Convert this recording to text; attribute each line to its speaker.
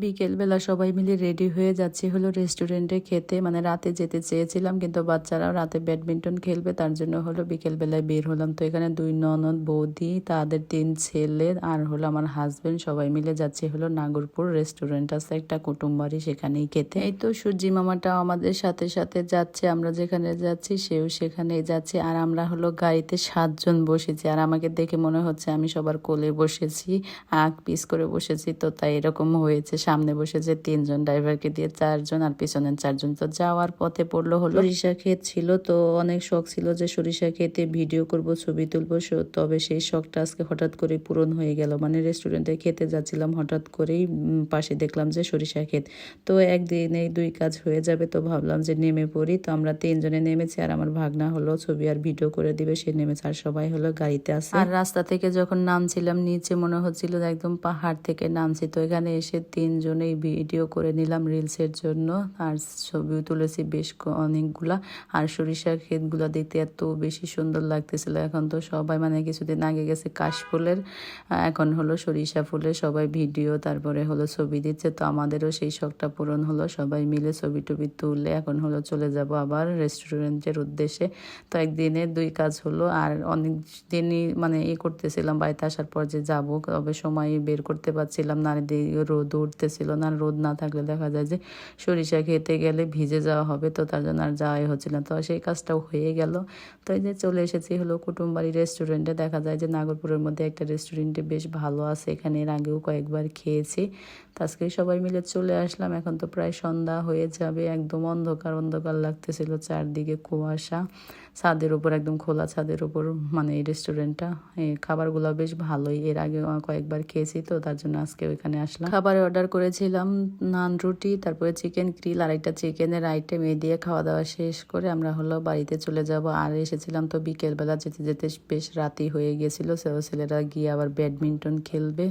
Speaker 1: বিকেলবেলা সবাই মিলে রেডি হয়ে যাচ্ছি হলো রেস্টুরেন্টে খেতে, মানে রাতে যেতে চেয়েছিলাম কিন্তু বাচ্চারাও রাতে ব্যাডমিন্টন খেলবে, তার জন্য হলো বিকেলবেলায় বের হলাম। তো এখানে দুই ননদ বৌদি, তাদের তিন ছেলে আর হলো আমার হাজবেন্ড, সবাই মিলে যাচ্ছি হলো নাগরপুর। রেস্টুরেন্ট আছে একটা কুটুমবাড়ি, সেখানেই খেতে। এই তো সূর্যি মামাটাও আমাদের সাথে সাথে যাচ্ছে, আমরা যেখানে যাচ্ছি সেও সেখানেই যাচ্ছে। আর আমরা হলো গাড়িতে 7 জন বসেছি, আর আমাকে দেখে মনে হচ্ছে আমি সবার কোলে বসেছি, আগ পিস করে বসেছি, তো তাই এরকম হয়েছে। সামনে বসেছে 3 জন, ড্রাইভারকে দিয়ে 4 জন, আর পিছনের 4 জন। তো যাওয়ার পথে পড়লো হলো সরিষা ক্ষেত ছিল, তো অনেক শখ ছিল যে সরিষা ক্ষেতে ভিডিও করব, ছবি তুলবো। তবে সেই শখটা আজকে হঠাৎ করে পূরণ হয়ে গেল। মানে রেস্টুরেন্টে খেতে যাচ্ছিলাম, হঠাৎ করেই পাশে দেখলাম যে সরিষা ক্ষেত। তো একদিনে দুই কাজ হয়ে যাবে, তো ভাবলাম যে নেমে পড়ি। তো আমরা 3 জনে নেমেছি, আর আমার ভাগনা হলো ছবি আর ভিডিও করে দিবে, সে নেমেছে। আর সবাই হলো গাড়িতে আছে। আর রাস্তা থেকে যখন নামছিলাম নিচে মনে হচ্ছিল যে একদম পাহাড় থেকে নামছি। তো এখানে এসে 3 জনেই ভিডিও করে নিলাম রিলসের জন্য, আর ছবিও তুলেছি বেশ অনেকগুলা। আর সরিষার ক্ষেতগুলো দেখতে এত বেশি সুন্দর লাগতেছিল। এখন তো সবাই, মানে কিছুদিন আগে গেছে কাশফুলের, এখন হলো সরিষা ফুলের সবাই ভিডিও তারপরে হলো ছবি দিচ্ছে। তো আমাদেরও সেই শখটা পূরণ হলো, সবাই মিলে ছবি টবি তুললে এখন হলো চলে যাব আবার রেস্টুরেন্টের উদ্দেশ্যে। তো একদিনে দুই কাজ হলো। আর অনেক দিনই মানে করতেছিলাম বাড়িতে আসার পর যে যাব, তবে সময় বের করতে পারছিলাম না, রোদ উঠতেছিল না। রোদ না থাকলে দেখা যায় যে সরিষা খেতে গেলে ভিজে যাওয়া হবে, তো তার জন্য আর যাওয়াই হচ্ছিল না। তো সেই কাজটাও হয়ে গেল। তো এই যে চলে এসেছি হলো কুটুমবাড়ি রেস্টুরেন্টে। দেখা যায় যে নাগরপুরের মধ্যে একটা রেস্টুরেন্টে বেশ ভালো আছে, এখানে এর আগেও কয়েকবার খেয়েছি। তো আজকে সবাই মিলে চলে আসলাম। এখন তো প্রায় সন্ধ্যা হয়ে যাবে, একদম অন্ধকার অন্ধকার লাগতেছিল, চারদিকে কুয়াশা। ছাদের উপর, একদম খোলা ছাদের উপর মানে এই রেস্টুরেন্টটা। এই খাবারগুলো বেশ ভালোই, এর আগে কয়েকবার খেয়েছি, তো তার জন্য আজকে ওইখানে আসলাম। খাবারে অর্ডার করেছিলাম নান রুটি, তারপরে চিকেন গ্রিল আর একটা চিকেনের আইটেম। এই দিয়ে খাওয়া দাওয়া শেষ করে আমরা হলো বাড়িতে চলে যাব। আর এসেছিলাম তো বিকেলবেলা, যেতে যেতে বেশ রাতই হয়ে গেছিলো। ছেলেরা গিয়ে আবার ব্যাডমিন্টন খেলবে।